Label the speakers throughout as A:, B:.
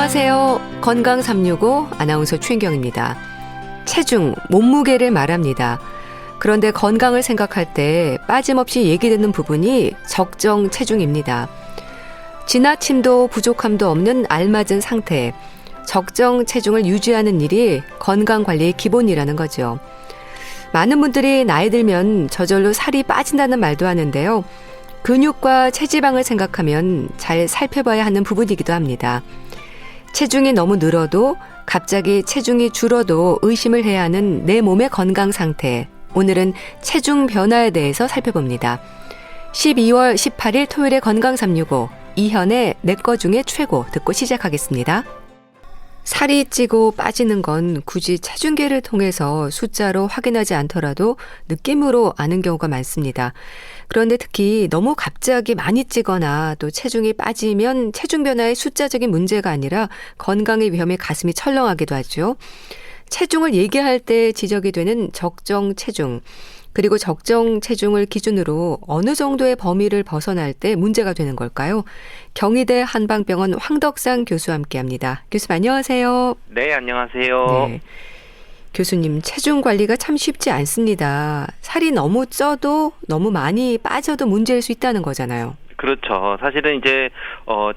A: 안녕하세요. 건강 365 아나운서 최인경입니다. 체중, 몸무게를 말합니다. 그런데 건강을 생각할 때 빠짐없이 얘기되는 부분이 적정 체중입니다. 지나침도 부족함도 없는 알맞은 상태, 적정 체중을 유지하는 일이 건강관리의 기본이라는 거죠. 많은 분들이 나이 들면 저절로 살이 빠진다는 말도 하는데요. 근육과 체지방을 생각하면 잘 살펴봐야 하는 부분이기도 합니다. 체중이 너무 늘어도 갑자기 체중이 줄어도 의심을 해야 하는 내 몸의 건강 상태. 오늘은 체중 변화에 대해서 살펴봅니다. 12월 18일 토요일의 건강 365 이현의 내 거 중에 최고 듣고 시작하겠습니다. 살이 찌고 빠지는 건 굳이 체중계를 통해서 숫자로 확인하지 않더라도 느낌으로 아는 경우가 많습니다. 그런데 특히 너무 갑자기 많이 찌거나 또 체중이 빠지면 체중 변화의 숫자적인 문제가 아니라 건강의 위험에 가슴이 철렁하기도 하죠. 체중을 얘기할 때 지적이 되는 적정 체중, 그리고 적정 체중을 기준으로 어느 정도의 범위를 벗어날 때 문제가 되는 걸까요? 경희대 한방병원 황덕상 교수와 함께합니다. 교수님 안녕하세요.
B: 네, 안녕하세요.
A: 네. 교수님, 체중 관리가 참 쉽지 않습니다. 살이 너무 쪄도 너무 많이 빠져도 문제일 수 있다는 거잖아요.
B: 그렇죠. 사실은 이제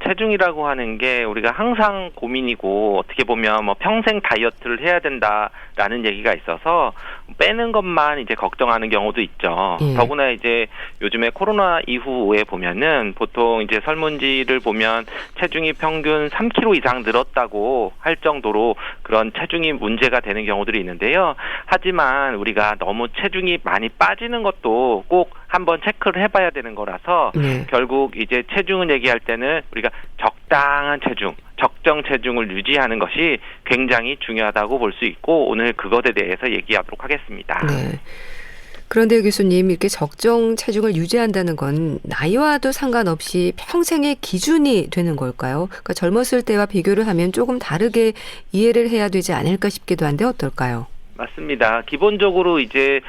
B: 체중이라고 하는 게 우리가 항상 고민이고 어떻게 보면 뭐 평생 다이어트를 해야 된다라는 얘기가 있어서 빼는 것만 이제 걱정하는 경우도 있죠. 더구나 이제 요즘에 코로나 이후에 보면은 보통 이제 설문지를 보면 체중이 평균 3kg 이상 늘었다고 할 정도로 그런 체중이 문제가 되는 경우들이 있는데요. 하지만 우리가 너무 체중이 많이 빠지는 것도 꼭 한번 체크를 해봐야 되는 거라서 결국 이제 체중을 얘기할 때는 우리가 적당한 체중, 적정 체중을 유지하는 것이 굉장히 중요하다고 볼 수 있고 오늘 그것에 대해서 얘기하도록 하겠습니다.
A: 네. 그런데 교수님, 이렇게 적정 체중을 유지한다는 건 나이와도 상관없이 평생의 기준이 되는 걸까요? 그러니까 젊었을 때와 비교를 하면 조금 다르게 이해를 해야 되지 않을까 싶기도 한데 어떨까요?
B: 맞습니다. 기본적으로 이제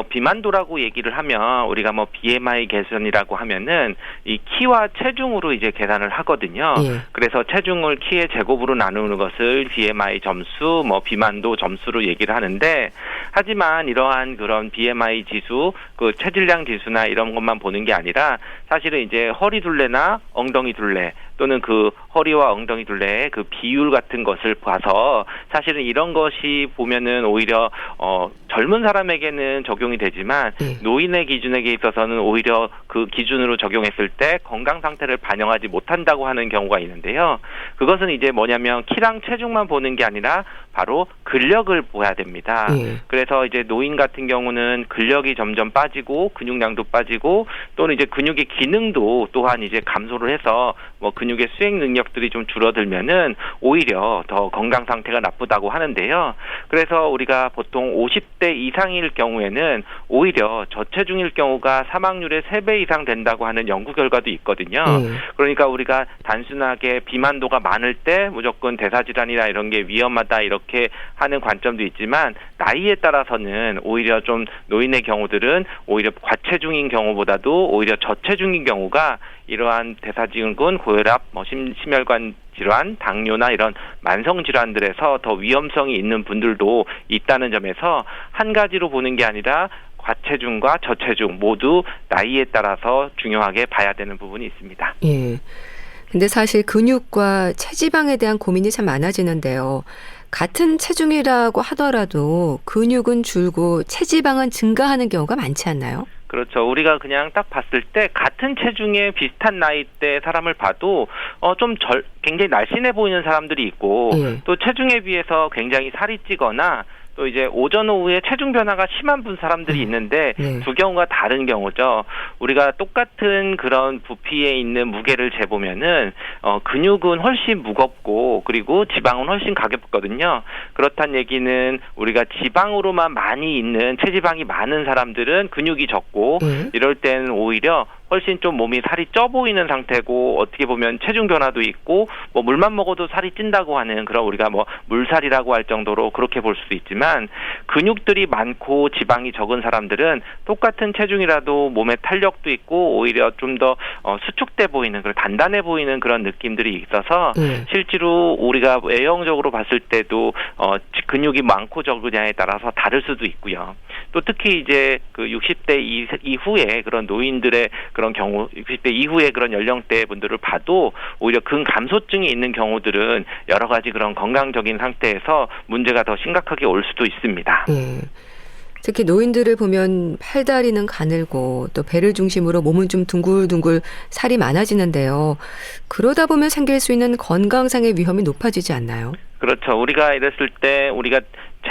B: 비만도라고 얘기를 하면 우리가 뭐 BMI 개선이라고 하면은 이 키와 체중으로 이제 계산을 하거든요. 그래서 체중을 키의 제곱으로 나누는 것을 BMI 점수, 뭐 비만도 점수로 얘기를 하는데 하지만 이러한 그런 BMI 지수, 그 체질량 지수나 이런 것만 보는 게 아니라 사실은 이제 허리 둘레나 엉덩이 둘레 또는 그 허리와 엉덩이 둘레의 그 비율 같은 것을 봐서 사실은 이런 것이 보면은 오히려 젊은 사람에게는 적용이 되지만 노인의 기준에게 있어서는 오히려 그 기준으로 적용했을 때 건강 상태를 반영하지 못한다고 하는 경우가 있는데요. 그것은 이제 뭐냐면 키랑 체중만 보는 게 아니라 바로 근력을 봐야 됩니다. 그래서 이제 노인 같은 경우는 근력이 점점 빠지고 근육량도 빠지고 또는 이제 근육의 기능도 또한 이제 감소를 해서 뭐 근육의 수행 능력들이 좀 줄어들면은 오히려 더 건강 상태가 나쁘다고 하는데요. 그래서 우리가 보통 50대 이상일 경우에는 오히려 저체중일 경우가 사망률의 3배 이상 된다고 하는 연구 결과도 있거든요. 그러니까 우리가 단순하게 비만도가 많을 때 무조건 대사질환이나 이런 게 위험하다 이렇게 하는 관점도 있지만 나이에 따라서는 오히려 좀 노인의 경우들은 오히려 과체중인 경우보다도 오히려 저체중인 경우가 이러한 대사증후군, 고혈압, 심혈관 질환, 당뇨나 이런 만성 질환들에서 더 위험성이 있는 분들도 있다는 점에서 한 가지로 보는 게 아니라 과체중과 저체중 모두 나이에 따라서 중요하게 봐야 되는 부분이 있습니다.
A: 예. 근데 사실 근육과 체지방에 대한 고민이 참 많아지는데요. 같은 체중이라고 하더라도 근육은 줄고 체지방은 증가하는 경우가 많지 않나요?
B: 그렇죠. 우리가 그냥 딱 봤을 때 같은 체중에 비슷한 나이대 사람을 봐도 굉장히 날씬해 보이는 사람들이 있고 또 체중에 비해서 굉장히 살이 찌거나 또 이제 오전 오후에 체중 변화가 심한 사람들이 있는데 두 경우가 다른 경우죠. 우리가 똑같은 그런 부피에 있는 무게를 재보면은 근육은 훨씬 무겁고 그리고 지방은 훨씬 가볍거든요. 그렇다는 얘기는 우리가 지방으로만 많이 있는 체지방이 많은 사람들은 근육이 적고 이럴 때는 오히려 훨씬 좀 몸이 살이 쪄 보이는 상태고 어떻게 보면 체중 변화도 있고 뭐 물만 먹어도 살이 찐다고 하는 그런 우리가 뭐 물살이라고 할 정도로 그렇게 볼 수도 있지만 근육들이 많고 지방이 적은 사람들은 똑같은 체중이라도 몸에 탄력도 있고 오히려 좀 더 수축돼 보이는 그런 단단해 보이는 그런 느낌들이 있어서 실제로 우리가 외형적으로 봤을 때도 근육이 많고 적으냐에 따라서 다를 수도 있고요. 또 특히 이제 그 60대 이후에 그런 노인들의 그런 경우 60대 이후에 그런 연령대 분들을 봐도 오히려 근감소증이 있는 경우들은 여러 가지 그런 건강적인 상태에서 문제가 더 심각하게 올 수도 있습니다.
A: 특히 노인들을 보면 팔다리는 가늘고 또 배를 중심으로 몸은 좀 둥글둥글 살이 많아지는데요. 그러다 보면 생길 수 있는 건강상의 위험이 높아지지 않나요?
B: 그렇죠. 우리가 이랬을 때 우리가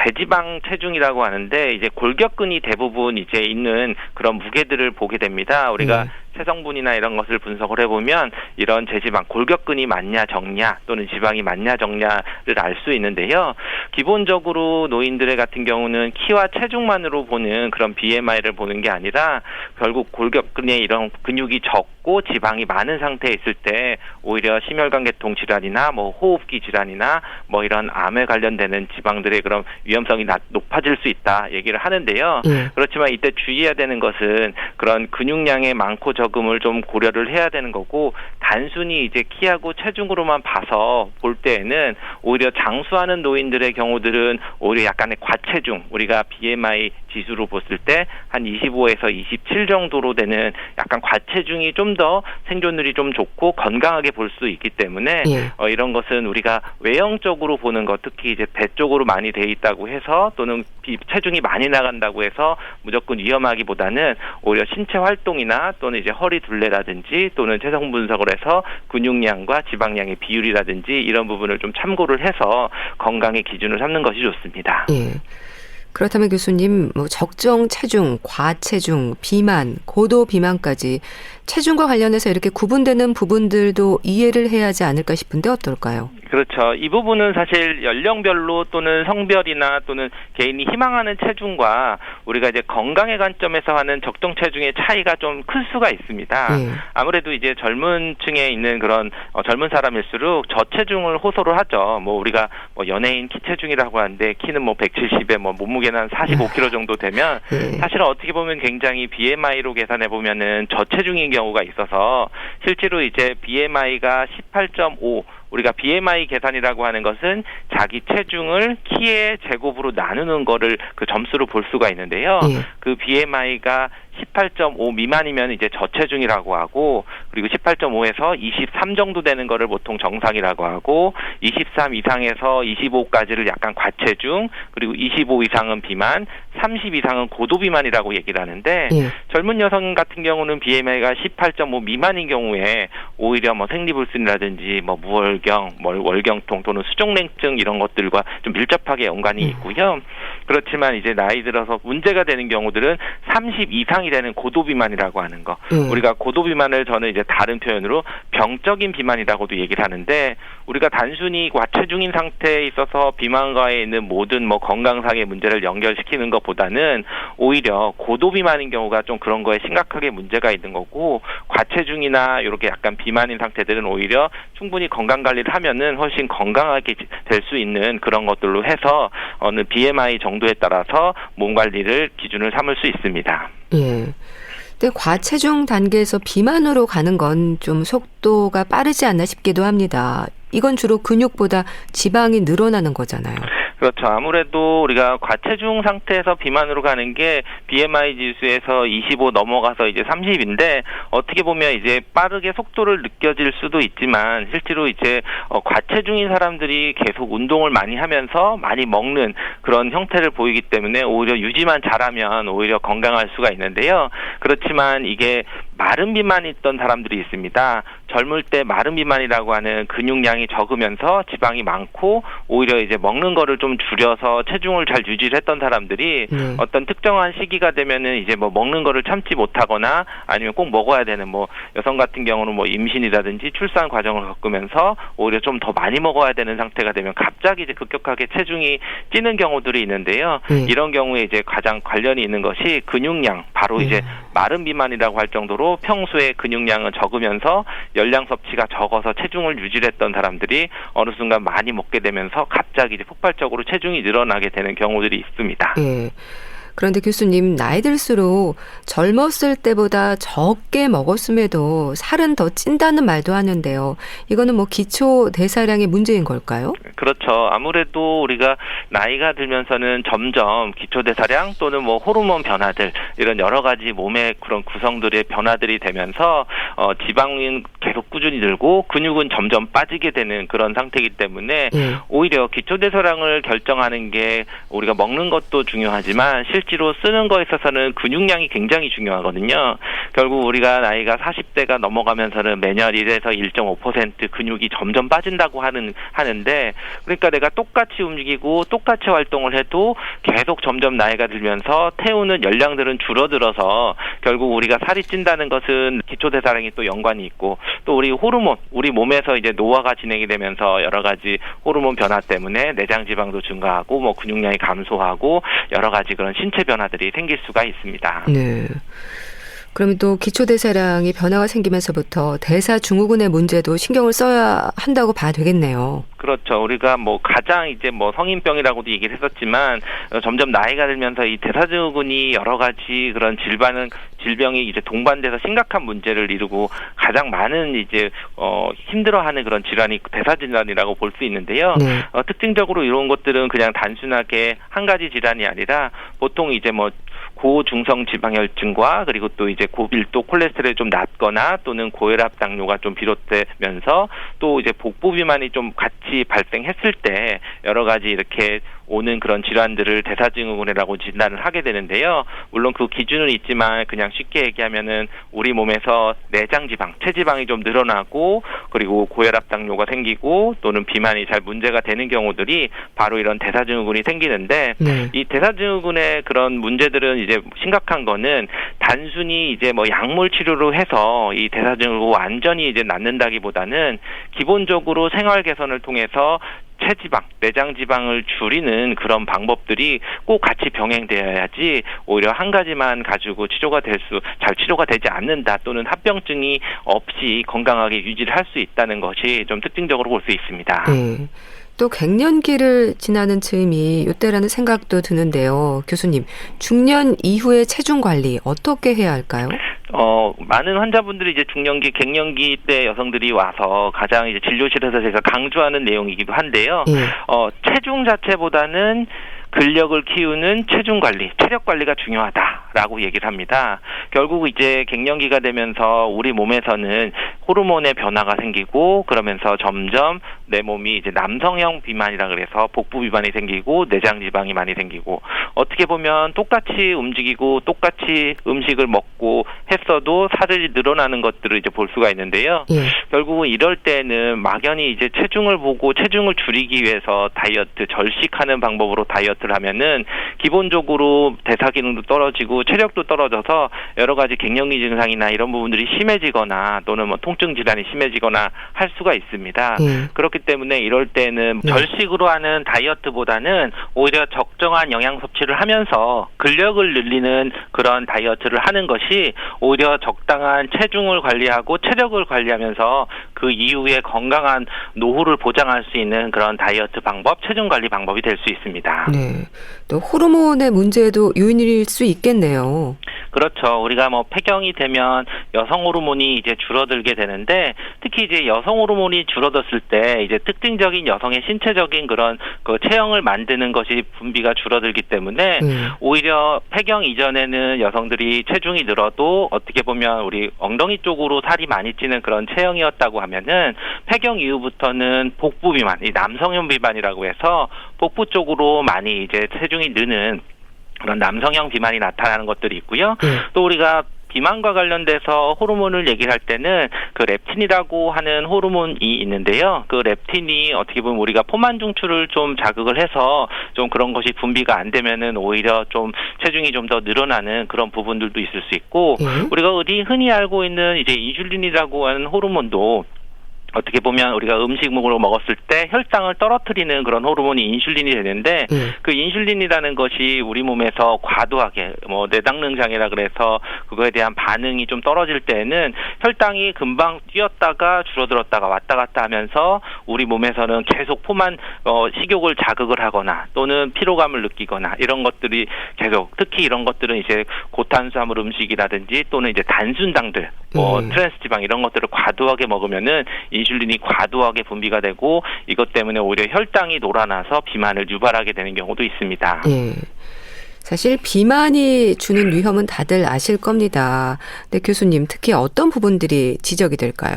B: 재지방 체중이라고 하는데 이제 골격근이 대부분 이제 있는 그런 무게들을 보게 됩니다. 우리가 체성분이나 이런 것을 분석을 해보면 이런 재지방, 골격근이 많냐 적냐 또는 지방이 많냐 적냐를 알 수 있는데요. 기본적으로 노인들의 같은 경우는 키와 체중만으로 보는 그런 BMI를 보는 게 아니라 결국 골격근에 이런 근육이 적고 지방이 많은 상태에 있을 때 오히려 심혈관계통 질환이나 뭐 호흡기 질환이나 뭐 이런 암에 관련되는 지방들의 그런 위험성이 높아질 수 있다 얘기를 하는데요. 그렇지만 이때 주의해야 되는 것은 그런 근육량의 많고 적음을 좀 고려를 해야 되는 거고 단순히 이제 키하고 체중으로만 봐서 볼 때에는 오히려 장수하는 노인들의 경우들은 오히려 약간의 과체중 우리가 BMI 지수로 봤을 때 한 25에서 27 정도로 되는 약간 과체중이 좀 더 생존율이 좀 좋고 건강하게 볼 수 있기 때문에 이런 것은 우리가 외형적으로 보는 것 특히 이제 배 쪽으로 많이 돼 있다고 해서 또는 체중이 많이 나간다고 해서 무조건 위험하기보다는 오히려 신체 활동이나 또는 이제 허리 둘레라든지 또는 체성 분석을 해서 근육량과 지방량의 비율이라든지 이런 부분을 좀 참고를 해서 건강의 기준을 삼는 것이 좋습니다.
A: 그렇다면 교수님, 뭐 적정 체중, 과체중, 비만, 고도 비만까지 체중과 관련해서 이렇게 구분되는 부분들도 이해를 해야 하지 않을까 싶은데 어떨까요?
B: 그렇죠. 이 부분은 사실 연령별로 또는 성별이나 또는 개인이 희망하는 체중과 우리가 이제 건강의 관점에서 하는 적정 체중의 차이가 좀 클 수가 있습니다. 아무래도 이제 젊은 층에 있는 그런 젊은 사람일수록 저체중을 호소를 하죠. 뭐 우리가 뭐 연예인 키 체중이라고 하는데 키는 뭐 170에 뭐 몸무게는 한 45kg 정도 되면 사실은 어떻게 보면 굉장히 BMI로 계산해 보면은 저체중인 경우가 있어서 실제로 이제 BMI가 18.5 우리가 BMI 계산이라고 하는 것은 자기 체중을 키의 제곱으로 나누는 거를 그 점수로 볼 수가 있는데요. 그 BMI가 18.5 미만이면 이제 저체중이라고 하고 그리고 18.5에서 23 정도 되는 거를 보통 정상이라고 하고 23 이상에서 25까지를 약간 과체중 그리고 25 이상은 비만 30 이상은 고도 비만이라고 얘기를 하는데 젊은 여성 같은 경우는 BMI가 18.5 미만인 경우에 오히려 뭐 생리불순이라든지 뭐 무월경, 월경통 또는 수족냉증 이런 것들과 좀 밀접하게 연관이 있고요. 그렇지만 이제 나이 들어서 문제가 되는 경우들은 30 이상이 되는 고도 비만이라고 하는 거. 우리가 고도 비만을 저는 이제 다른 표현으로 병적인 비만이라고도 얘기를 하는데 우리가 단순히 과체중인 상태에 있어서 비만과에 있는 모든 뭐 건강상의 문제를 연결시키는 것보다는 오히려 고도 비만인 경우가 좀 그런 거에 심각하게 문제가 있는 거고 과체중이나 이렇게 약간 비만인 상태들은 오히려 충분히 건강 관리를 하면은 훨씬 건강하게 될 수 있는 그런 것들로 해서 어느 BMI 정도에 따라서 몸 관리를 기준을 삼을 수 있습니다.
A: 근데 과체중 단계에서 비만으로 가는 건 좀 속도가 빠르지 않나 싶기도 합니다. 이건 주로 근육보다 지방이 늘어나는 거잖아요.
B: 그렇죠. 아무래도 우리가 과체중 상태에서 비만으로 가는 게 BMI 지수에서 25 넘어가서 이제 30인데 어떻게 보면 이제 빠르게 속도를 느껴질 수도 있지만 실제로 이제 과체중인 사람들이 계속 운동을 많이 하면서 많이 먹는 그런 형태를 보이기 때문에 오히려 유지만 잘하면 오히려 건강할 수가 있는데요. 그렇지만 이게 마른 비만이 있던 사람들이 있습니다. 젊을 때 마른 비만이라고 하는 근육량이 적으면서 지방이 많고 오히려 이제 먹는 거를 좀 줄여서 체중을 잘 유지를 했던 사람들이 어떤 특정한 시기가 되면은 이제 뭐 먹는 거를 참지 못하거나 아니면 꼭 먹어야 되는 뭐 여성 같은 경우는 뭐 임신이라든지 출산 과정을 겪으면서 오히려 좀 더 많이 먹어야 되는 상태가 되면 갑자기 이제 급격하게 체중이 찌는 경우들이 있는데요. 이런 경우에 이제 가장 관련이 있는 것이 근육량, 바로 이제 마른 비만이라고 할 정도로 평소에 근육량은 적으면서 열량 섭취가 적어서 체중을 유지했던 사람들이 어느 순간 많이 먹게 되면서 갑자기 이제 폭발적으로 체중이 늘어나게 되는 경우들이 있습니다.
A: 예. 그런데 교수님, 나이 들수록 젊었을 때보다 적게 먹었음에도 살은 더 찐다는 말도 하는데요. 이거는 뭐 기초 대사량의 문제인 걸까요?
B: 그렇죠. 아무래도 우리가 나이가 들면서는 점점 기초 대사량 또는 뭐 호르몬 변화들, 이런 여러 가지 몸의 그런 구성들의 변화들이 되면서 지방은 계속 꾸준히 늘고 근육은 점점 빠지게 되는 그런 상태이기 때문에 오히려 기초 대사량을 결정하는 게 우리가 먹는 것도 중요하지만 실제로 쓰는 거에 있어서는 근육량이 굉장히 중요하거든요. 결국 우리가 나이가 40대가 넘어가면서는 매년 1에서 1.5% 근육이 점점 빠진다고 하는데, 그러니까 내가 똑같이 움직이고 똑같이 활동을 해도 계속 점점 나이가 들면서 태우는 열량들은 줄어들어서 결국 우리가 살이 찐다는 것은 기초대사량이 또 연관이 있고, 또 우리 호르몬, 우리 몸에서 이제 노화가 진행이 되면서 여러 가지 호르몬 변화 때문에 내장 지방도 증가하고 뭐 근육량이 감소하고 여러 가지 그런 신체 변화들이 생길 수가 있습니다.
A: 네. 그럼 또 기초대사량이 변화가 생기면서부터 대사증후군의 문제도 신경을 써야 한다고 봐야 되겠네요.
B: 그렇죠. 우리가 뭐 가장 이제 뭐 성인병이라고도 얘기를 했었지만 점점 나이가 들면서 이 대사증후군이 여러 가지 그런 질병이 이제 동반돼서 심각한 문제를 이루고 가장 많은 이제 힘들어하는 그런 질환이 대사질환이라고 볼 수 있는데요. 특징적으로 이런 것들은 그냥 단순하게 한 가지 질환이 아니라 보통 이제 뭐 고중성 지방혈증과 그리고 또 이제 고밀도 콜레스테롤이 좀 낮거나 또는 고혈압 당뇨가 좀 비롯되면서 또 이제 복부 비만이 좀 같이 발생했을 때 여러 가지 이렇게 오는 그런 질환들을 대사증후군이라고 진단을 하게 되는데요. 물론 그 기준은 있지만 그냥 쉽게 얘기하면은 우리 몸에서 내장 지방, 체지방이 좀 늘어나고 그리고 고혈압 당뇨가 생기고 또는 비만이 잘 문제가 되는 경우들이 바로 이런 대사증후군이 생기는데 이 대사증후군의 그런 문제들은 이제 심각한 거는 단순히 이제 뭐 약물 치료로 해서 이 대사증후군 완전히 이제 낫는다기보다는 기본적으로 생활 개선을 통해서 체지방, 내장 지방을 줄이는 그런 방법들이 꼭 같이 병행되어야지 오히려 한 가지만 가지고 잘 치료가 되지 않는다 또는 합병증이 없이 건강하게 유지를 할 수 있다는 것이 좀 특징적으로 볼 수 있습니다.
A: 네. 또 갱년기를 지나는 즈음이 이때라는 생각도 드는데요. 교수님, 중년 이후의 체중 관리 어떻게 해야 할까요?
B: 많은 환자분들이 이제 중년기, 갱년기 때 여성들이 와서 가장 이제 진료실에서 제가 강조하는 내용이기도 한데요. 체중 자체보다는 근력을 키우는 체중 관리, 체력 관리가 중요하다라고 얘기를 합니다. 결국 이제 갱년기가 되면서 우리 몸에서는 호르몬의 변화가 생기고 그러면서 점점 내 몸이 이제 남성형 비만이라 그래서 복부 비만이 생기고 내장 지방이 많이 생기고 어떻게 보면 똑같이 움직이고 똑같이 음식을 먹고 했어도 살이 늘어나는 것들을 이제 볼 수가 있는데요. 결국은 이럴 때는 막연히 이제 체중을 보고 체중을 줄이기 위해서 다이어트, 절식하는 방법으로 다이어트를 하면은 기본적으로 대사 기능도 떨어지고 체력도 떨어져서 여러 가지 갱년기 증상이나 이런 부분들이 심해지거나 또는 뭐 통증 질환이 심해지거나 할 수가 있습니다. 그렇기 때문에 이럴 때는 절식으로 하는 다이어트보다는 오히려 적정한 영양 섭취를 하면서 근력을 늘리는 그런 다이어트를 하는 것이 오히려 적당한 체중을 관리하고 체력을 관리하면서 그 이후에 건강한 노후를 보장할 수 있는 그런 다이어트 방법, 체중 관리 방법이 될 수 있습니다.
A: 네. 또 호르몬의 문제도 요인일 수 있겠네요.
B: 그렇죠. 우리가 뭐 폐경이 되면 여성 호르몬이 이제 줄어들게 되는데 특히 이제 여성 호르몬이 줄어들었을 때 이제 특징적인 여성의 신체적인 그런 그 체형을 만드는 것이 분비가 줄어들기 때문에 오히려 폐경 이전에는 여성들이 체중이 늘어도 어떻게 보면 우리 엉덩이 쪽으로 살이 많이 찌는 그런 체형이었다고 하면은 폐경 이후부터는 복부 비만, 이 남성형 비만이라고 해서 복부 쪽으로 많이 이제 체중이 느는 그런 남성형 비만이 나타나는 것들이 있고요. 또 우리가 비만과 관련돼서 호르몬을 얘기를 할 때는 그 렙틴이라고 하는 호르몬이 있는데요. 그 렙틴이 어떻게 보면 우리가 포만 중추를 좀 자극을 해서 좀 그런 것이 분비가 안 되면은 오히려 좀 체중이 좀 더 늘어나는 그런 부분들도 있을 수 있고, 우리가 흔히 알고 있는 이제 인슐린이라고 하는 호르몬도 어떻게 보면 우리가 음식물을 먹었을 때 혈당을 떨어뜨리는 그런 호르몬이 인슐린이 되는데, 그 인슐린이라는 것이 우리 몸에서 과도하게 내당능 장애라 그래서 그거에 대한 반응이 좀 떨어질 때는 혈당이 금방 뛰었다가 줄어들었다가 왔다 갔다 하면서 우리 몸에서는 계속 포만 식욕을 자극을 하거나 또는 피로감을 느끼거나 이런 것들이 계속, 특히 이런 것들은 이제 고탄수화물 음식이라든지 또는 이제 단순당들 트랜스 지방 이런 것들을 과도하게 먹으면은 인슐린이 과도하게 분비가 되고, 이것 때문에 오히려 혈당이 놀아나서 비만을 유발하게 되는 경우도 있습니다.
A: 사실 비만이 주는 위험은 다들 아실 겁니다. 근데 교수님, 특히 어떤 부분들이 지적이 될까요?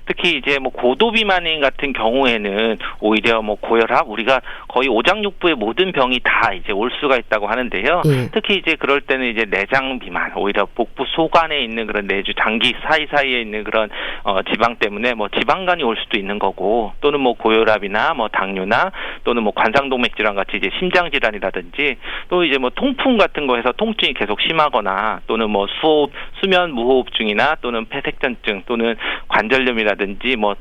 B: 특히 이제 고도 비만인 같은 경우에는 오히려 고혈압, 우리가 거의 오장육부의 모든 병이 다 이제 올 수가 있다고 하는데요. 특히 이제 그럴 때는 이제 내장 비만, 오히려 복부 속안에 있는 그런 내주 장기 사이사이에 있는 그런 지방 때문에 지방간이 올 수도 있는 거고, 또는 고혈압이나 당뇨나 또는 관상동맥 질환 같이 이제 심장 질환이라든지, 또 이제 통풍 같은 거에서 통증이 계속 심하거나, 또는 수면 무호흡증이나 또는 폐색전증 또는 관절염이라든지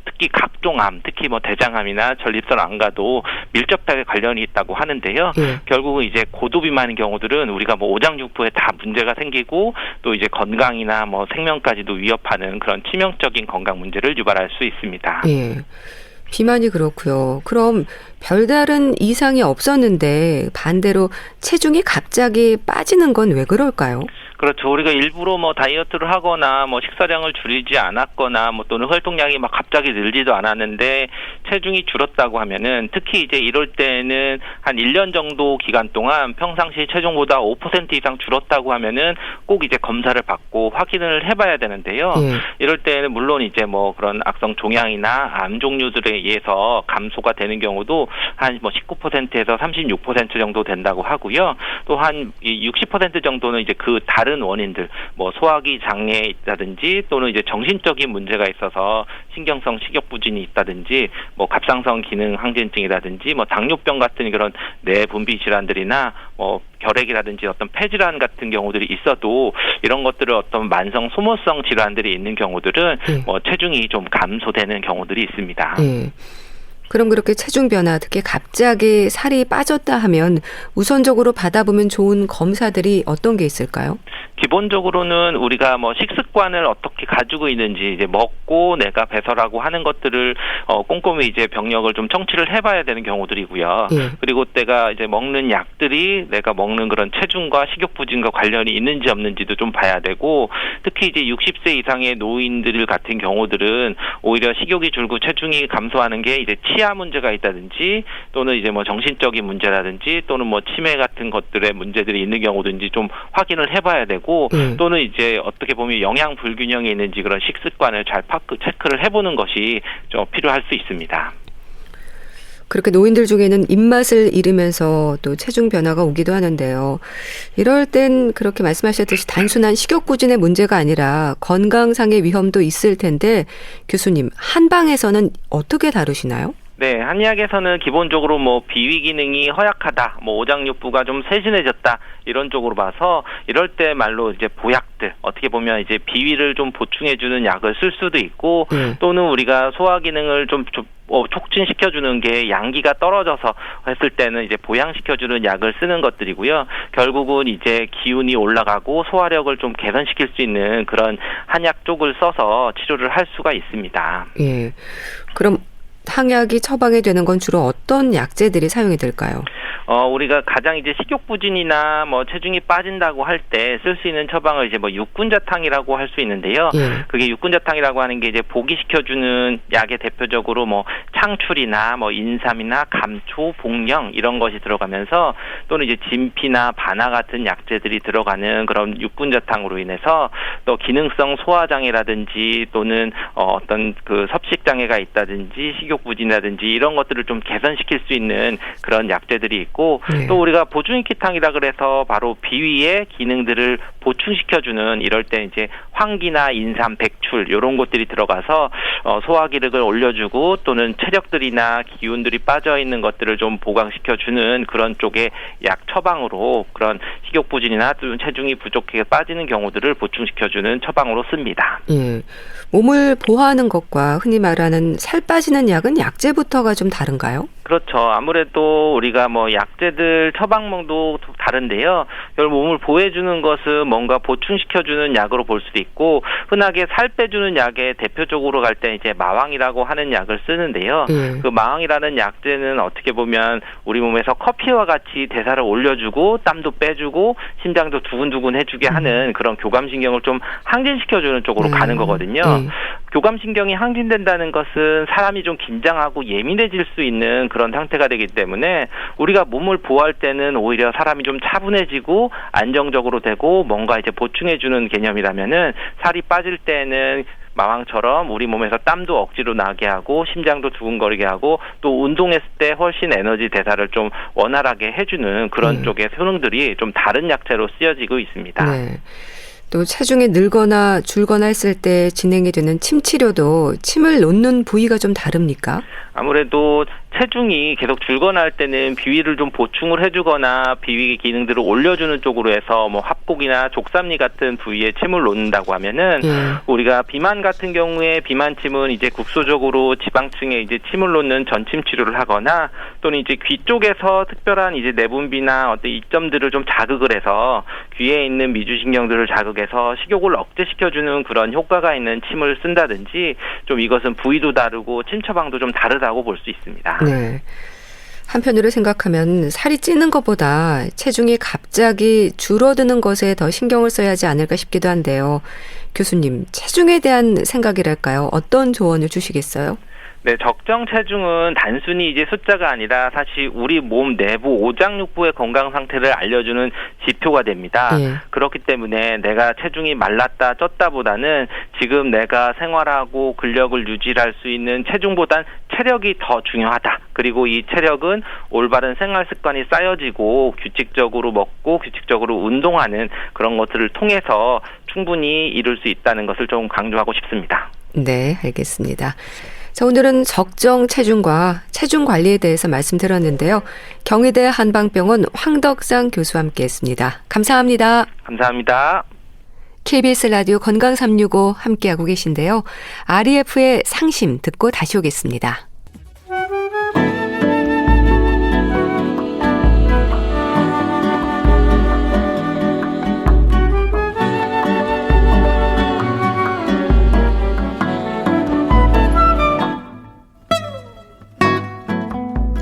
B: 특히 각종 암, 특히 대장암이나 전립선 암과도 밀접하게 관련이 있다고 하는데요. 결국은 이제 고도 비만인 경우들은 우리가 오장육부에 다 문제가 생기고, 또 이제 건강이나 생명까지도 위협하는 그런 치명적인 건강 문제를 유발할 수 있습니다.
A: 비만이 그렇고요. 그럼 별다른 이상이 없었는데 반대로 체중이 갑자기 빠지는 건 왜 그럴까요?
B: 그렇죠. 우리가 일부러 다이어트를 하거나 식사량을 줄이지 않았거나 또는 활동량이 갑자기 늘지도 않았는데 체중이 줄었다고 하면은, 특히 이제 이럴 때는 한 1년 정도 기간 동안 평상시 체중보다 5% 이상 줄었다고 하면은 꼭 이제 검사를 받고 확인을 해봐야 되는데요. 이럴 때는 물론 이제 그런 악성 종양이나 암 종류들에 의해서 감소가 되는 경우도 한 19%에서 36% 정도 된다고 하고요. 또 한 60% 정도는 이제 그 다른 원인들, 소화기 장애라든지 또는 이제 정신적인 문제가 있어서 신경성 식욕부진이 있다든지, 갑상선 기능 항진증이라든지, 당뇨병 같은 그런 내분비 질환들이나 결핵이라든지 어떤 폐질환 같은 경우들이 있어도, 이런 것들을 어떤 만성 소모성 질환들이 있는 경우들은 체중이 좀 감소되는 경우들이 있습니다.
A: 그럼 그렇게 체중 변화, 특히 갑자기 살이 빠졌다 하면 우선적으로 받아보면 좋은 검사들이 어떤 게 있을까요?
B: 기본적으로는 우리가 식습관을 어떻게 가지고 있는지, 이제 먹고 내가 배설하고 하는 것들을 꼼꼼히 이제 병력을 좀 청취를 해봐야 되는 경우들이고요. 그리고 내가 이제 먹는 약들이 내가 먹는 그런 체중과 식욕부진과 관련이 있는지 없는지도 좀 봐야 되고, 특히 이제 60세 이상의 노인들 같은 경우들은 오히려 식욕이 줄고 체중이 감소하는 게 이제 치아 문제가 있다든지, 또는 이제 정신적인 문제라든지, 또는 치매 같은 것들의 문제들이 있는 경우든지 좀 확인을 해봐야 되고, 또는 이제 어떻게 보면 영양 불균형이 있는지 그런 식습관을 잘 체크를 해보는 것이 좀 필요할 수 있습니다.
A: 그렇게 노인들 중에는 입맛을 잃으면서 또 체중 변화가 오기도 하는데요. 이럴 땐 그렇게 말씀하셨듯이 단순한 식욕부진의 문제가 아니라 건강상의 위험도 있을 텐데, 교수님, 한방에서는 어떻게 다루시나요?
B: 네, 한의학에서는 기본적으로 비위 기능이 허약하다, 오장육부가 좀 세진해졌다, 이런 쪽으로 봐서 이럴 때 말로 이제 보약들, 어떻게 보면 이제 비위를 좀 보충해주는 약을 쓸 수도 있고, 또는 우리가 소화 기능을 좀 촉진시켜주는 게 양기가 떨어져서 했을 때는 이제 보양시켜주는 약을 쓰는 것들이고요. 결국은 이제 기운이 올라가고 소화력을 좀 개선시킬 수 있는 그런 한약 쪽을 써서 치료를 할 수가 있습니다.
A: 그럼 항약이 처방이 되는 건 주로 어떤 약재들이 사용이 될까요?
B: 우리가 가장 이제 식욕부진이나 체중이 빠진다고 할 때 쓸 수 있는 처방을 이제 육군자탕이라고 할 수 있는데요. 그게 육군자탕이라고 하는 게 이제 보기시켜주는 약의 대표적으로 창출이나 인삼이나 감초, 복령 이런 것이 들어가면서, 또는 이제 진피나 바나 같은 약재들이 들어가는 그런 육군자탕으로 인해서 또 기능성 소화장애라든지, 또는 어떤 그 섭식장애가 있다든지 식욕 식욕부진이라든지 이런 것들을 좀 개선시킬 수 있는 그런 약재들이 있고 또 우리가 보충익히탕이라 그래서 바로 비위의 기능들을 보충시켜주는 이럴 때 이제 황기나 인삼, 백출 이런 것들이 들어가서 소화기력을 올려주고 또는 체력들이나 기운들이 빠져있는 것들을 좀 보강시켜주는 그런 쪽의 약 처방으로 그런 식욕부진이나 또는 체중이 부족하게 빠지는 경우들을 보충시켜주는 처방으로 씁니다.
A: 예. 몸을 보호하는 것과 흔히 말하는 살 빠지는 약은 약재부터가 좀 다른가요?
B: 그렇죠. 아무래도 우리가 뭐 약재들 처방명도 다른데요. 몸을 보호해주는 것은 뭔가 보충시켜주는 약으로 볼 수도 있고 흔하게 살 빼주는 약에 대표적으로 갈 때 이제 마왕이라고 하는 약을 쓰는데요. 그 마왕이라는 약재는 어떻게 보면 우리 몸에서 커피와 같이 대사를 올려주고 땀도 빼주고 심장도 두근두근 해주게 하는 그런 교감신경을 좀 항진시켜주는 쪽으로 가는 거거든요. 교감신경이 항진된다는 것은 사람이 좀 긴장하고 예민해질 수 있는 그런 상태가 되기 때문에 우리가 몸을 보호할 때는 오히려 사람이 좀 차분해지고 안정적으로 되고 뭔가 이제 보충해주는 개념이라면은 살이 빠질 때는 마왕처럼 우리 몸에서 땀도 억지로 나게 하고 심장도 두근거리게 하고 또 운동했을 때 훨씬 에너지 대사를 좀 원활하게 해주는 그런 쪽의 효능들이 좀 다른 약재로 쓰여지고 있습니다.
A: 네. 또 체중이 늘거나 줄거나 했을 때 진행이 되는 침 치료도 침을 놓는 부위가 좀 다릅니까?
B: 아무래도 체중이 계속 줄거나 할 때는 비위를 좀 보충을 해주거나 비위 기능들을 올려주는 쪽으로 해서 뭐 합곡이나 족삼리 같은 부위에 침을 놓는다고 하면은 우리가 비만 같은 경우에 비만침은 이제 국소적으로 지방층에 이제 침을 놓는 전침 치료를 하거나 또는 이제 귀 쪽에서 특별한 이제 내분비나 어떤 이점들을 좀 자극을 해서 귀에 있는 미주신경들을 자극해서 식욕을 억제시켜주는 그런 효과가 있는 침을 쓴다든지 좀 이것은 부위도 다르고 침 처방도 좀 다르다고 볼 수 있습니다.
A: 네. 한편으로 생각하면 살이 찌는 것보다 체중이 갑자기 줄어드는 것에 더 신경을 써야 하지 않을까 싶기도 한데요. 교수님, 체중에 대한 생각이랄까요? 어떤 조언을 주시겠어요?
B: 네, 적정 체중은 단순히 이제 숫자가 아니라 사실 우리 몸 내부 오장육부의 건강 상태를 알려주는 지표가 됩니다. 그렇기 때문에 내가 체중이 말랐다 쪘다보다는 지금 내가 생활하고 근력을 유지할 수 있는 체중보단 체력이 더 중요하다. 그리고 이 체력은 올바른 생활 습관이 쌓여지고 규칙적으로 먹고 규칙적으로 운동하는 그런 것들을 통해서 충분히 이룰 수 있다는 것을 좀 강조하고 싶습니다.
A: 네, 알겠습니다. 자, 오늘은 적정 체중과 체중 관리에 대해서 말씀드렸는데요. 경희대 한방병원 황덕상 교수와 함께했습니다. 감사합니다.
B: 감사합니다.
A: KBS 라디오 건강 365 함께하고 계신데요. REF의 상심 듣고 다시 오겠습니다.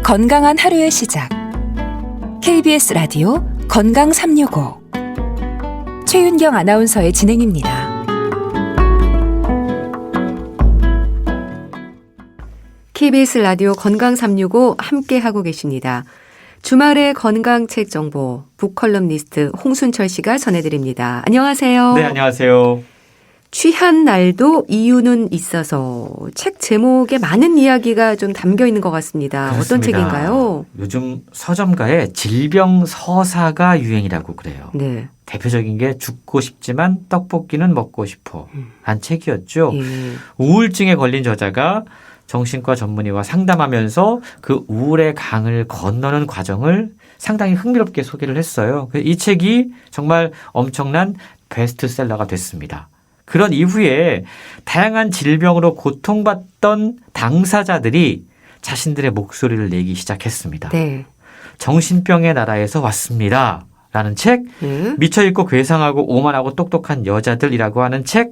C: 건강한 하루의 시작. KBS 라디오 건강 365. 최윤경 아나운서의 진행입니다.
A: KBS 라디오 건강 365 함께하고 계십니다. 주말의 건강책 정보 북컬럼니스트 홍순철 씨가 전해드립니다. 안녕하세요.
D: 네, 안녕하세요.
A: 취한 날도 이유는 있어서 책 제목에 많은 이야기가 좀 담겨 있는 것 같습니다.
D: 그렇습니다.
A: 어떤 책인가요?
D: 요즘 서점가에 질병 서사가 유행이라고 그래요.
A: 네.
D: 대표적인 게 죽고 싶지만 떡볶이는 먹고 싶어 한 책이었죠.
A: 예.
D: 우울증에 걸린 저자가 정신과 전문의와 상담하면서 그 우울의 강을 건너는 과정을 상당히 흥미롭게 소개를 했어요. 이 책이 정말 엄청난 베스트셀러가 됐습니다. 그런 이후에 다양한 질병으로 고통받던 당사자들이 자신들의 목소리를 내기 시작했습니다.
A: 네.
D: 정신병의 나라에서 왔습니다. 라는 책, 미쳐있고 괴상하고 오만하고 똑똑한 여자들이라고 하는 책,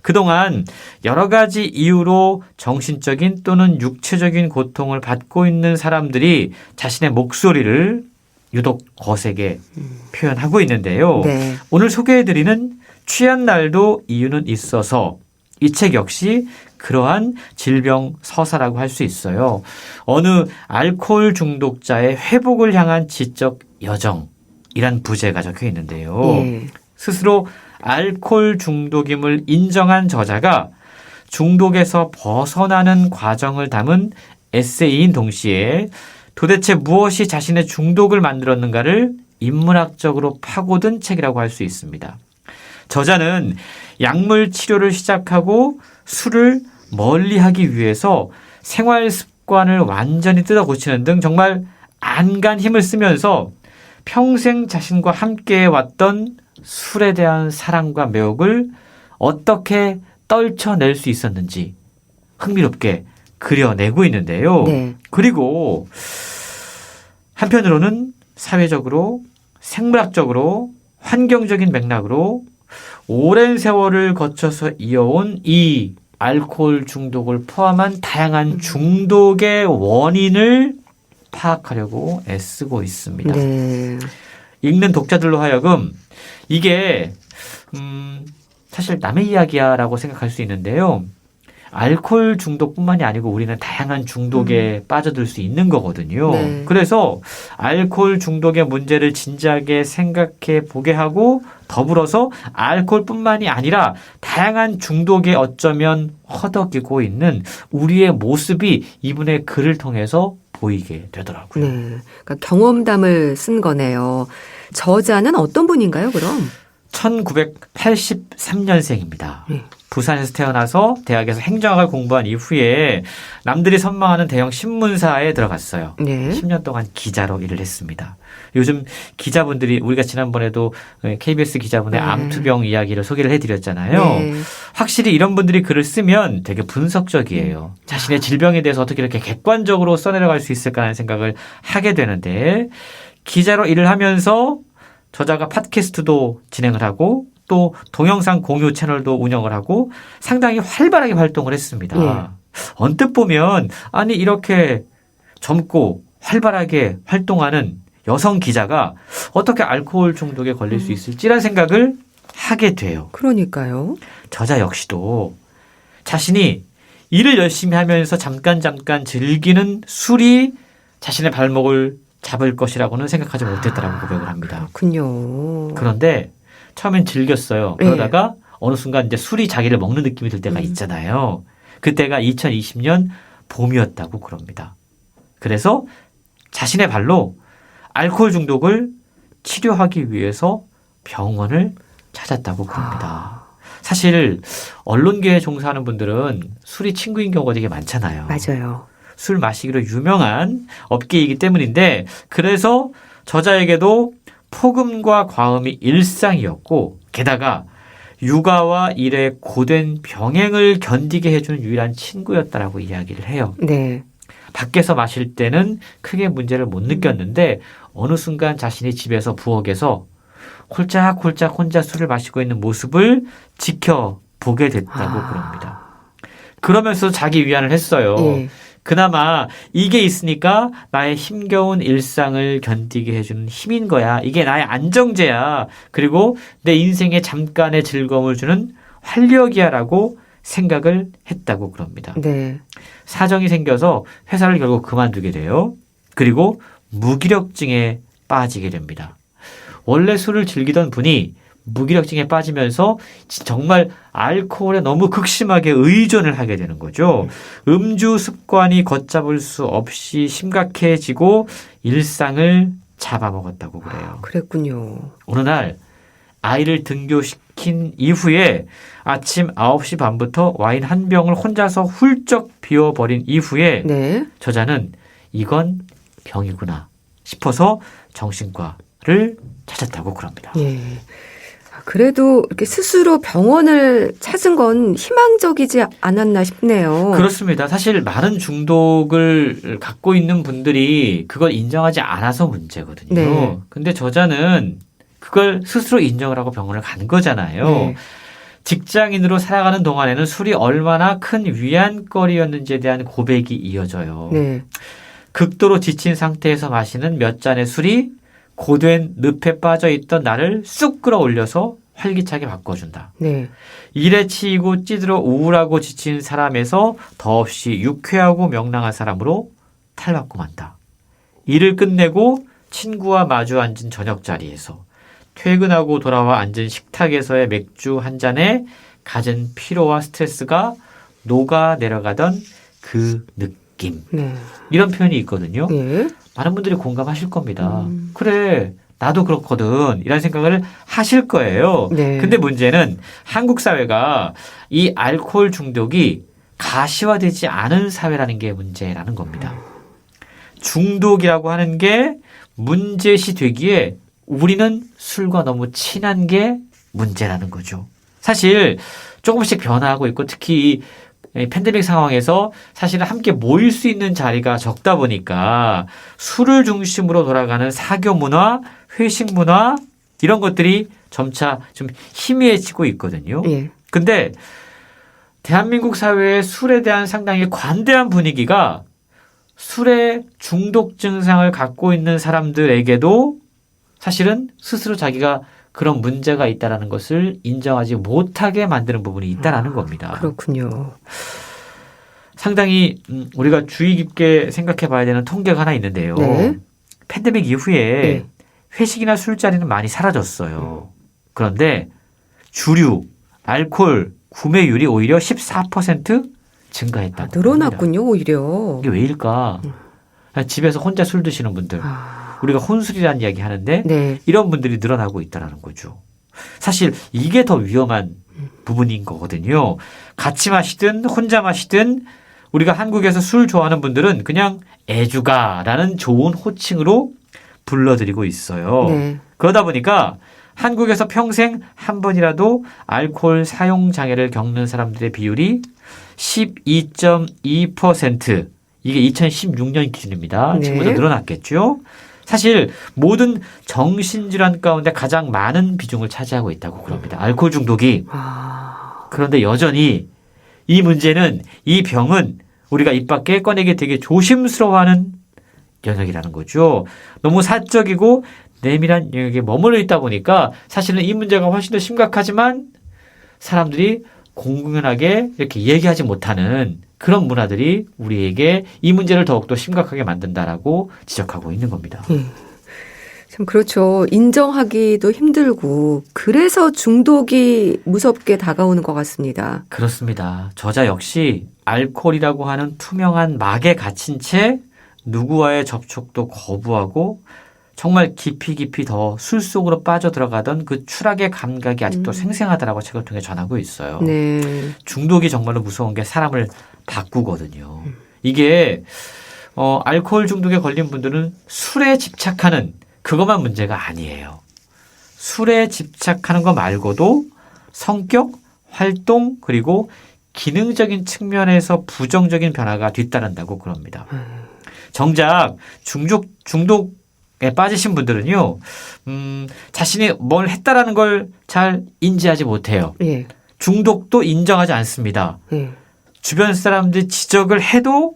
D: 그동안 여러 가지 이유로 정신적인 또는 육체적인 고통을 받고 있는 사람들이 자신의 목소리를 유독 거세게 표현하고 있는데요.
A: 네.
D: 오늘 소개해드리는 취한 날도 이유는 있어서 이 책 역시 그러한 질병 서사라고 할 수 있어요. 어느 알코올 중독자의 회복을 향한 지적 여정이란 부제가 적혀 있는데요. 스스로 알코올 중독임을 인정한 저자가 중독에서 벗어나는 과정을 담은 에세이인 동시에 도대체 무엇이 자신의 중독을 만들었는가를 인문학적으로 파고든 책이라고 할 수 있습니다. 저자는 약물 치료를 시작하고 술을 멀리하기 위해서 생활 습관을 완전히 뜯어 고치는 등 정말 안간 힘을 쓰면서 평생 자신과 함께 왔던 술에 대한 사랑과 매혹을 어떻게 떨쳐낼 수 있었는지 흥미롭게 그려내고 있는데요.
A: 네.
D: 그리고 한편으로는 사회적으로, 생물학적으로, 환경적인 맥락으로 오랜 세월을 거쳐서 이어온 이 알코올 중독을 포함한 다양한 중독의 원인을 파악하려고 애쓰고 있습니다.
A: 네.
D: 읽는 독자들로 하여금 이게 사실 남의 이야기야 라고 생각할 수 있는데요. 알코올 중독뿐만이 아니고 우리는 다양한 중독에 빠져들 수 있는 거거든요.
A: 네.
D: 그래서 알코올 중독의 문제를 진지하게 생각해 보게 하고 더불어서 알코올뿐만이 아니라 다양한 중독에 어쩌면 허덕이고 있는 우리의 모습이 이분의 글을 통해서 보이게 되더라고요.
A: 네. 그러니까 경험담을 쓴 거네요. 저자는 어떤 분인가요, 그럼?
D: 1983년생입니다.
A: 네.
D: 부산에서 태어나서 대학에서 행정학을 공부한 이후에 남들이 선망하는 대형 신문사에 들어갔어요.
A: 네.
D: 10년 동안 기자로 일을 했습니다. 요즘 기자분들이 우리가 지난번에도 KBS 기자분의
A: 네.
D: 암투병 이야기를 소개를 해드렸잖아요.
A: 네.
D: 확실히 이런 분들이 글을 쓰면 되게 분석적이에요. 자신의 질병에 대해서 어떻게 이렇게 객관적으로 써내려갈 수 있을까 하는 생각을 하게 되는데 기자로 일을 하면서 저자가 팟캐스트도 진행을 하고 또 동영상 공유 채널도 운영을 하고 상당히 활발하게 활동을 했습니다.
A: 예.
D: 언뜻 보면 아니 이렇게 젊고 활발하게 활동하는 여성 기자가 어떻게 알코올 중독에 걸릴 수 있을지라는 생각을 하게 돼요.
A: 그러니까요.
D: 저자 역시도 자신이 일을 열심히 하면서 잠깐 즐기는 술이 자신의 발목을 잡을 것이라고는 생각하지 못했다라고 고백을 합니다.
A: 그렇군요.
D: 그런데 처음엔 즐겼어요. 그러다가 어느 순간 이제 술이 자기를 먹는 느낌이 들 때가 있잖아요. 그때가 2020년 봄이었다고 그럽니다. 그래서 자신의 발로 알코올 중독을 치료하기 위해서 병원을 찾았다고 그럽니다. 사실 언론계에 종사하는 분들은 술이 친구인 경우가 되게 많잖아요.
A: 맞아요.
D: 술 마시기로 유명한 업계이기 때문인데 그래서 저자에게도 폭음과 과음이 일상이었고 게다가 육아와 일의 고된 병행을 견디게 해주는 유일한 친구였다라고 이야기를 해요.
A: 네.
D: 밖에서 마실 때는 크게 문제를 못 느꼈는데 어느 순간 자신이 집에서 부엌에서 홀짝홀짝 혼자 술을 마시고 있는 모습을 지켜보게 됐다고 그럽니다. 그러면서 자기 위안을 했어요.
A: 예.
D: 그나마 이게 있으니까 나의 힘겨운 일상을 견디게 해주는 힘인 거야. 이게 나의 안정제야. 그리고 내 인생에 잠깐의 즐거움을 주는 활력이야 라고 생각을 했다고 그럽니다.
A: 네.
D: 사정이 생겨서 회사를 결국 그만두게 돼요. 그리고 무기력증에 빠지게 됩니다. 원래 술을 즐기던 분이 무기력증에 빠지면서 정말 알코올에 너무 극심하게 의존을 하게 되는 거죠. 음주 습관이 걷잡을 수 없이 심각해지고 일상을 잡아먹었다고 그래요.
A: 그랬군요.
D: 어느 날 아이를 등교시킨 이후에 아침 9시 반부터 와인 한 병을 혼자서 훌쩍 비워버린 이후에
A: 네.
D: 저자는 이건 병이구나 싶어서 정신과를 찾았다고 그럽니다.
A: 예. 그래도 이렇게 스스로 병원을 찾은 건 희망적이지 않았나 싶네요.
D: 그렇습니다. 사실 많은 중독을 갖고 있는 분들이 그걸 인정하지 않아서 문제거든요.
A: 네.
D: 근데 저자는 그걸 스스로 인정을 하고 병원을 간 거잖아요.
A: 네.
D: 직장인으로 살아가는 동안에는 술이 얼마나 큰 위안거리였는지에 대한 고백이 이어져요.
A: 네.
D: 극도로 지친 상태에서 마시는 몇 잔의 술이 고된 늪에 빠져있던 나를 쑥 끌어올려서 활기차게 바꿔준다.
A: 네.
D: 일에 치이고 찌들어 우울하고 지친 사람에서 더없이 유쾌하고 명랑한 사람으로 탈바꿈 한다. 일을 끝내고 친구와 마주 앉은 저녁 자리에서 퇴근하고 돌아와 앉은 식탁에서의 맥주 한 잔에 갖은 피로와 스트레스가 녹아 내려가던 그 느낌. 느낌. 이런 표현이 있거든요. 많은 분들이 공감하실 겁니다. 그래, 나도 그렇거든. 이런 생각을 하실 거예요. 근데 문제는 한국 사회가 이 알코올 중독이 가시화되지 않은 사회라는 게 문제라는 겁니다. 중독이라고 하는 게 문제시 되기에 우리는 술과 너무 친한 게 문제라는 거죠. 사실 조금씩 변화하고 있고 특히 이 팬데믹 상황에서 사실은 함께 모일 수 있는 자리가 적다 보니까 술을 중심으로 돌아가는 사교 문화, 회식 문화 이런 것들이 점차 좀 희미해지고 있거든요. 근데 대한민국 사회의 술에 대한 상당히 관대한 분위기가 술의 중독 증상을 갖고 있는 사람들에게도 사실은 스스로 자기가 그런 문제가 있다는 것을 인정하지 못하게 만드는 부분이 있다는 겁니다.
A: 그렇군요.
D: 상당히 우리가 주의 깊게 생각해 봐야 되는 통계가 하나 있는데요. 팬데믹 이후에 회식이나 술자리는 많이 사라졌어요. 그런데 주류, 알코올 구매율이 오히려 14% 증가했다고.
A: 늘어났군요, 오히려.
D: 이게 왜일까? 집에서 혼자 술 드시는 분들. 우리가 혼술이라는 이야기 하는데 이런 분들이 늘어나고 있다는 거죠. 사실 이게 더 위험한 부분인 거거든요. 같이 마시든 혼자 마시든 우리가 한국에서 술 좋아하는 분들은 그냥 애주가라는 좋은 호칭으로 불러드리고 있어요. 그러다 보니까 한국에서 평생 한 번이라도 알코올 사용 장애를 겪는 사람들의 비율이 12.2%. 이게 2016년 기준입니다. 지금보다 늘어났겠죠. 사실 모든 정신질환 가운데 가장 많은 비중을 차지하고 있다고 그럽니다. 알코올 중독이. 그런데 여전히 이 문제는 이 병은 우리가 입 밖에 꺼내기 되게 조심스러워하는 영역이라는 거죠. 너무 사적이고 내밀한 영역에 머물러 있다 보니까 사실은 이 문제가 훨씬 더 심각하지만 사람들이 공공연하게 이렇게 얘기하지 못하는 그런 문화들이 우리에게 이 문제를 더욱더 심각하게 만든다라고 지적하고 있는 겁니다.
A: 참 그렇죠. 인정하기도 힘들고 그래서 중독이 무섭게 다가오는 것 같습니다.
D: 그렇습니다. 저자 역시 알코올이라고 하는 투명한 막에 갇힌 채 누구와의 접촉도 거부하고 정말 깊이 더 술 속으로 빠져들어가던 그 추락의 감각이 아직도 생생하다라고 책을 통해 전하고 있어요. 중독이 정말로 무서운 게 사람을 바꾸거든요. 이게 알코올 중독에 걸린 분들은 술에 집착하는 그것만 문제가 아니에요. 술에 집착하는 거 말고도 성격, 활동 그리고 기능적인 측면에서 부정적인 변화가 뒤따른다고 그럽니다. 정작 중독에 빠지신 분들은요, 자신이 뭘 했다라는 걸 잘 인지하지 못해요. 중독도 인정하지 않습니다. 주변 사람들이 지적을 해도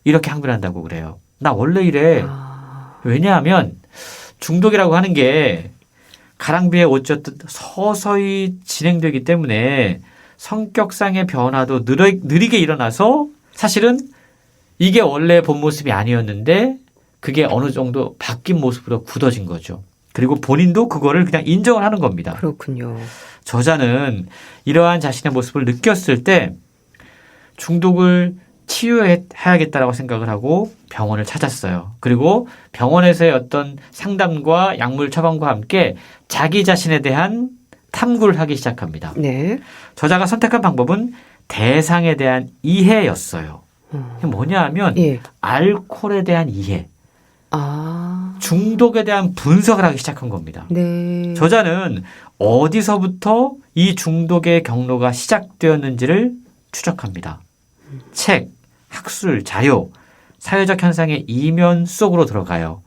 D: 이렇게 항변한다고 그래요. 나 원래 이래. 왜냐하면 중독이라고 하는 게 가랑비에 옷 젖듯 서서히 진행되기 때문에 성격상의 변화도 느리게 일어나서 사실은 이게 원래 본 모습이 아니었는데 그게 어느 정도 바뀐 모습으로 굳어진 거죠. 그리고 본인도 그거를 그냥 인정을 하는 겁니다.
A: 그렇군요.
D: 저자는 이러한 자신의 모습을 느꼈을 때 중독을 치유해야겠다라고 생각을 하고 병원을 찾았어요. 그리고 병원에서의 어떤 상담과 약물 처방과 함께 자기 자신에 대한 탐구를 하기 시작합니다. 저자가 선택한 방법은 대상에 대한 이해였어요. 뭐냐 하면 알코올에 대한 이해. 중독에 대한 분석을 하기 시작한 겁니다. 저자는 어디서부터 이 중독의 경로가 시작되었는지를 추적합니다. 책, 학술, 자료, 사회적 현상의 이면 속으로 들어가요.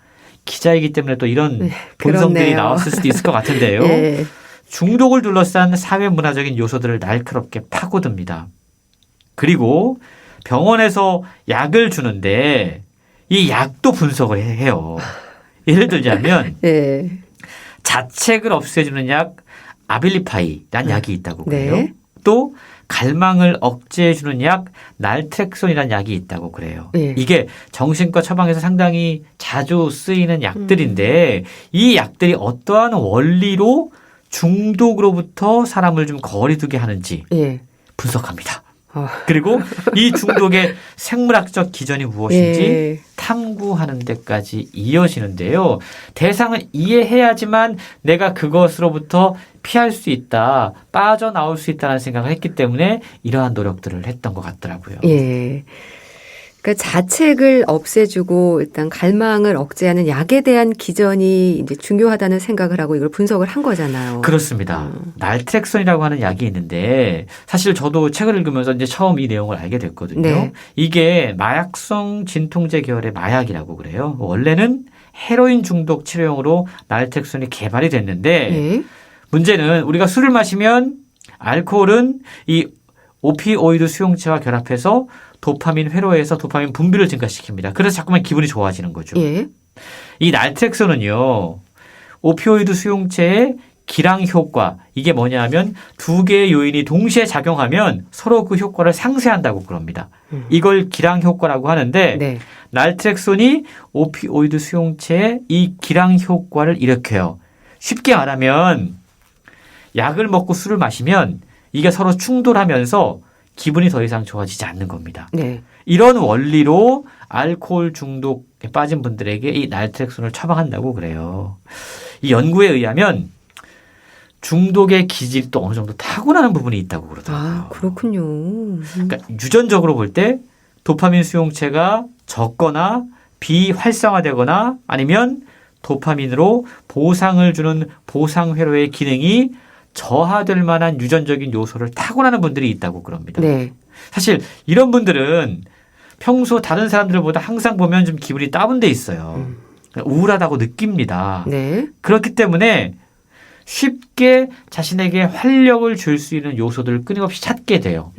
D: 기자이기 때문에 또 이런 본성들이 나왔을 수도 있을 것 같은데요. 중독을 둘러싼 사회문화적인 요소들을 날카롭게 파고듭니다. 그리고 병원에서 약을 주는데 이 약도 분석을 해요. 예를 들자면 자책을 없애주는 약 아빌리파이라는 약이 있다고 그래요. 또 갈망을 억제해주는 약 날트렉손이라는 약이 있다고 그래요. 이게 정신과 처방에서 상당히 자주 쓰이는 약들인데 이 약들이 어떠한 원리로 중독으로부터 사람을 좀 거리두게 하는지 분석합니다. 그리고 이 중독의 생물학적 기전이 무엇인지 탐구하는 데까지 이어지는데요. 대상을 이해해야지만 내가 그것으로부터 피할 수 있다, 빠져나올 수 있다는 생각을 했기 때문에 이러한 노력들을 했던 것 같더라고요.
A: 예. 그러니까 자책을 없애주고 일단 갈망을 억제하는 약에 대한 기전이 이제 중요하다는 생각을 하고 이걸 분석을 한 거잖아요.
D: 그렇습니다. 날트렉선이라고 하는 약이 있는데 사실 저도 책을 읽으면서 이제 처음 이 내용을 알게 됐거든요. 네. 이게 마약성 진통제 계열의 마약이라고 그래요. 원래는 헤로인 중독 치료용으로 날트렉선이 개발이 됐는데 문제는 우리가 술을 마시면 알코올은 이 오피오이드 수용체와 결합해서 도파민 회로에서 도파민 분비를 증가시킵니다. 그래서 자꾸만 기분이 좋아지는 거죠. 이 날트렉선은요. 오피오이드 수용체의 기랑 효과. 이게 뭐냐 하면 두 개의 요인이 동시에 작용하면 서로 그 효과를 상쇄한다고 그럽니다. 이걸 기랑 효과라고 하는데 날트렉선이 오피오이드 수용체의 이 기랑 효과를 일으켜요. 쉽게 말하면 약을 먹고 술을 마시면 이게 서로 충돌하면서 기분이 더 이상 좋아지지 않는 겁니다. 이런 원리로 알코올 중독에 빠진 분들에게 이 날트렉선을 처방한다고 그래요. 이 연구에 의하면 중독의 기질이 또 어느 정도 타고나는 부분이 있다고 그러더라고요.
A: 아, 그렇군요.
D: 그러니까 유전적으로 볼 때 도파민 수용체가 적거나 비활성화되거나 아니면 도파민으로 보상을 주는 보상회로의 기능이 저하될 만한 유전적인 요소를 타고나는 분들이 있다고 그럽니다. 사실 이런 분들은 평소 다른 사람들보다 항상 보면 좀 기분이 다운돼 있어요. 우울하다고 느낍니다. 그렇기 때문에 쉽게 자신에게 활력을 줄 수 있는 요소들을 끊임없이 찾게 돼요.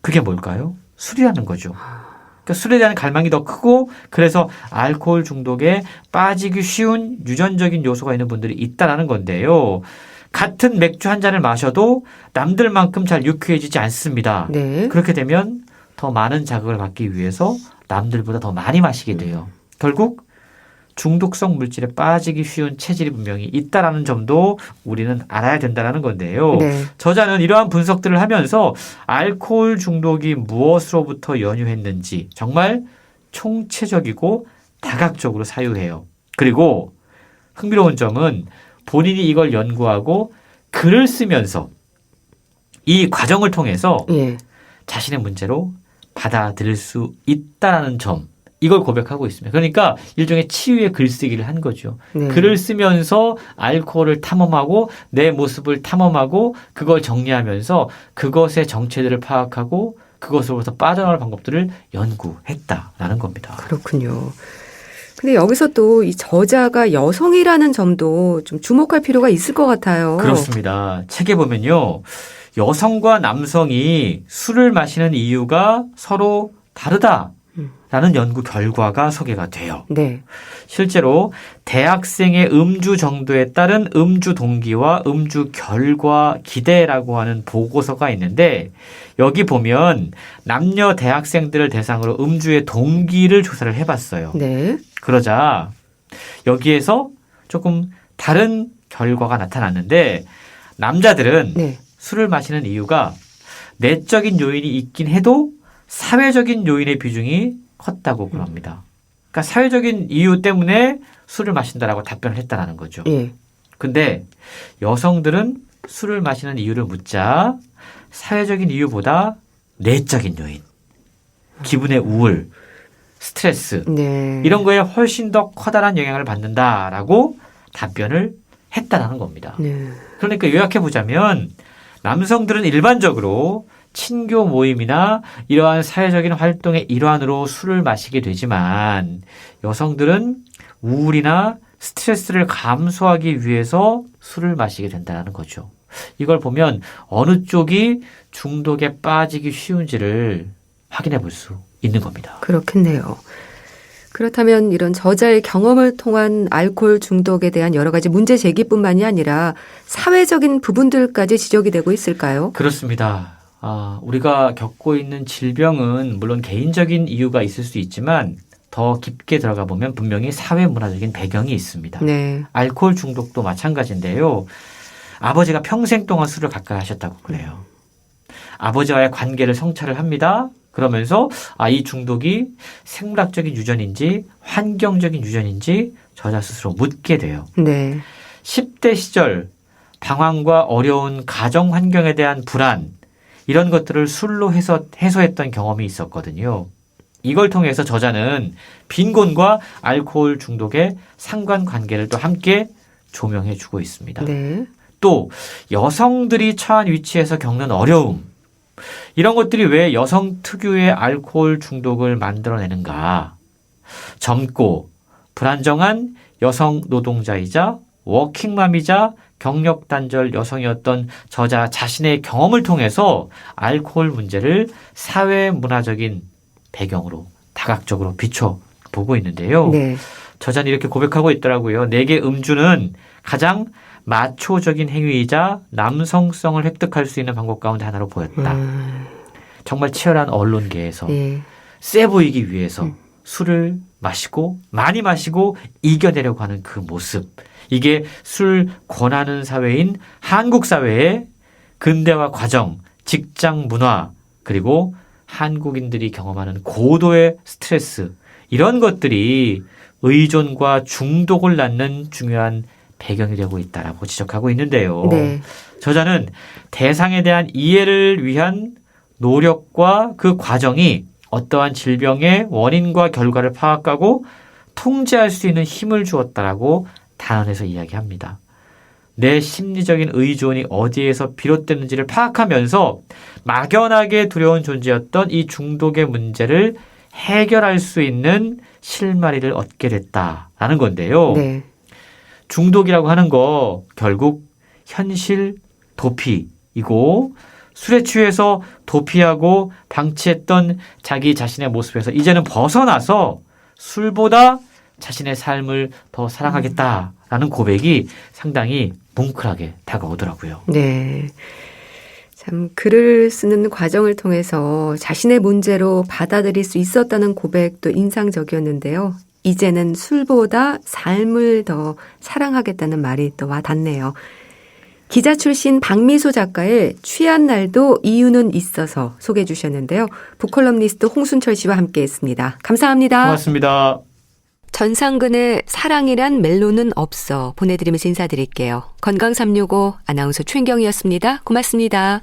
D: 그게 뭘까요? 술이라는 거죠. 그러니까 술에 대한 갈망이 더 크고 그래서 알코올 중독에 빠지기 쉬운 유전적인 요소가 있는 분들이 있다는 건데요. 같은 맥주 한 잔을 마셔도 남들만큼 잘 유쾌해지지 않습니다. 그렇게 되면 더 많은 자극을 받기 위해서 남들보다 더 많이 마시게 돼요. 결국 중독성 물질에 빠지기 쉬운 체질이 분명히 있다는 점도 우리는 알아야 된다는 건데요. 저자는 이러한 분석들을 하면서 알코올 중독이 무엇으로부터 연유했는지 정말 총체적이고 다각적으로 사유해요. 그리고 흥미로운 점은 본인이 이걸 연구하고 글을 쓰면서 이 과정을 통해서 자신의 문제로 받아들일 수 있다는 점, 이걸 고백하고 있습니다. 그러니까 일종의 치유의 글쓰기를 한 거죠. 글을 쓰면서 알코올을 탐험하고 내 모습을 탐험하고 그걸 정리하면서 그것의 정체들을 파악하고 그것으로부터 빠져나올 방법들을 연구했다라는 겁니다.
A: 그렇군요. 근데 여기서 또 이 저자가 여성이라는 점도 좀 주목할 필요가 있을 것 같아요.
D: 그렇습니다. 책에 보면요. 여성과 남성이 술을 마시는 이유가 서로 다르다라는 연구 결과가 소개가 돼요. 실제로 대학생의 음주 정도에 따른 음주 동기와 음주 결과 기대라고 하는 보고서가 있는데 여기 보면 남녀 대학생들을 대상으로 음주의 동기를 조사를 해봤어요. 그러자 여기에서 조금 다른 결과가 나타났는데 남자들은 술을 마시는 이유가 내적인 요인이 있긴 해도 사회적인 요인의 비중이 컸다고 그럽니다. 그러니까 사회적인 이유 때문에 술을 마신다라고 답변을 했다는 거죠. 근데 여성들은 술을 마시는 이유를 묻자 사회적인 이유보다 내적인 요인, 기분의 우울, 스트레스 이런 거에 훨씬 더 커다란 영향을 받는다라고 답변을 했다는 겁니다. 그러니까 요약해 보자면 남성들은 일반적으로 친교 모임이나 이러한 사회적인 활동의 일환으로 술을 마시게 되지만 여성들은 우울이나 스트레스를 감소하기 위해서 술을 마시게 된다는 거죠. 이걸 보면 어느 쪽이 중독에 빠지기 쉬운지를 확인해 볼 수 있는 겁니다.
A: 그렇겠네요. 그렇다면 이런 저자의 경험을 통한 알코올 중독에 대한 여러 가지 문제 제기뿐만이 아니라 사회적인 부분들까지 지적이 되고 있을까요?
D: 그렇습니다. 우리가 겪고 있는 질병은 물론 개인적인 이유가 있을 수 있지만 더 깊게 들어가 보면 분명히 사회 문화적인 배경이 있습니다. 알코올 중독도 마찬가지인데요. 아버지가 평생 동안 술을 가까이 하셨다고 그래요. 아버지와의 관계를 성찰을 합니다. 그러면서 이 중독이 생물학적인 유전인지 환경적인 유전인지 저자 스스로 묻게 돼요.
A: 네.
D: 10대 시절 방황과 어려운 가정 환경에 대한 불안 이런 것들을 술로 해소했던 경험이 있었거든요. 이걸 통해서 저자는 빈곤과 알코올 중독의 상관관계를 또 함께 조명해 주고 있습니다.
A: 네.
D: 또 여성들이 처한 위치에서 겪는 어려움 이런 것들이 왜 여성 특유의 알코올 중독을 만들어내는가. 젊고 불안정한 여성 노동자이자 워킹맘이자 경력 단절 여성이었던 저자 자신의 경험을 통해서 알코올 문제를 사회 문화적인 배경으로 다각적으로 비춰보고 있는데요.
A: 네.
D: 저자는 이렇게 고백하고 있더라고요. 내게 음주는 가장 마초적인 행위이자 남성성을 획득할 수 있는 방법 가운데 하나로 보였다. 정말 치열한 언론계에서 세 보이기 위해서 술을 마시고 많이 마시고 이겨내려고 하는 그 모습. 이게 술 권하는 사회인 한국 사회의 근대화 과정, 직장 문화, 그리고 한국인들이 경험하는 고도의 스트레스 이런 것들이 의존과 중독을 낳는 중요한 배경이 되고 있다라고 지적하고 있는데요.
A: 네.
D: 저자는 대상에 대한 이해를 위한 노력과 그 과정이 어떠한 질병의 원인과 결과를 파악하고 통제할 수 있는 힘을 주었다라고 단언해서 이야기합니다. 내 심리적인 의존이 어디에서 비롯됐는지를 파악하면서 막연하게 두려운 존재였던 이 중독의 문제를 해결할 수 있는 실마리를 얻게 됐다라는 건데요.
A: 네.
D: 중독이라고 하는 거 결국 현실 도피이고 술에 취해서 도피하고 방치했던 자기 자신의 모습에서 이제는 벗어나서 술보다 자신의 삶을 더 사랑하겠다라는 고백이 상당히 뭉클하게 다가오더라고요.
A: 네. 참 글을 쓰는 과정을 통해서 자신의 문제로 받아들일 수 있었다는 고백도 인상적이었는데요. 이제는 술보다 삶을 더 사랑하겠다는 말이 또 와닿네요. 기자 출신 박미소 작가의 취한 날도 이유는 있어서 소개해 주셨는데요. 북컬럼니스트 홍순철 씨와 함께했습니다. 감사합니다.
D: 고맙습니다.
A: 전상근의 사랑이란 멜로는 없어 보내드리면서 인사드릴게요. 건강365 아나운서 최인경이었습니다. 고맙습니다.